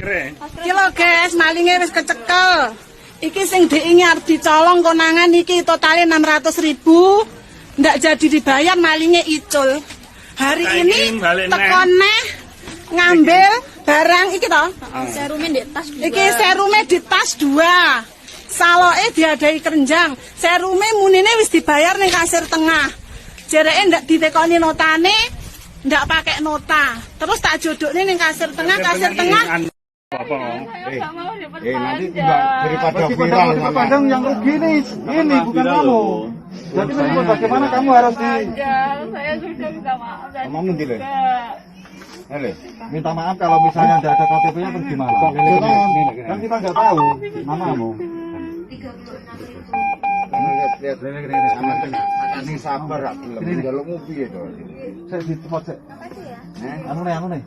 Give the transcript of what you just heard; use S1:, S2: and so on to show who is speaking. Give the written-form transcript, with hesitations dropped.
S1: Iki lho guys, malinge wis kecekel. Iki sing diingi arep dicolong konangan iki totale 600.000. Ndak jadi dibayar malinge icul. Hari ini tekone ngambil barang iki to.
S2: Serume di tas 2.
S1: Iki serume di tas 2. Saloke diadai kerenjang. Serume munine wis dibayar ning kasir tengah. Jereke ndak ditekoni notane, ndak pakai nota. Terus tak jodokne ning kasir tengah,
S3: nanti daripada viral Padang yang rugi ini bukan kamu. Jadi bagaimana kamu harus di
S2: Saya sudah minta maaf dan
S3: minta maaf kalau misalnya tidak ada KTP-nya terus gimana? Kan kita nggak tahu namamu. Lihat ini sabar aku lebih jaluk mobil itu. Saya di tempat saya. Anu nih.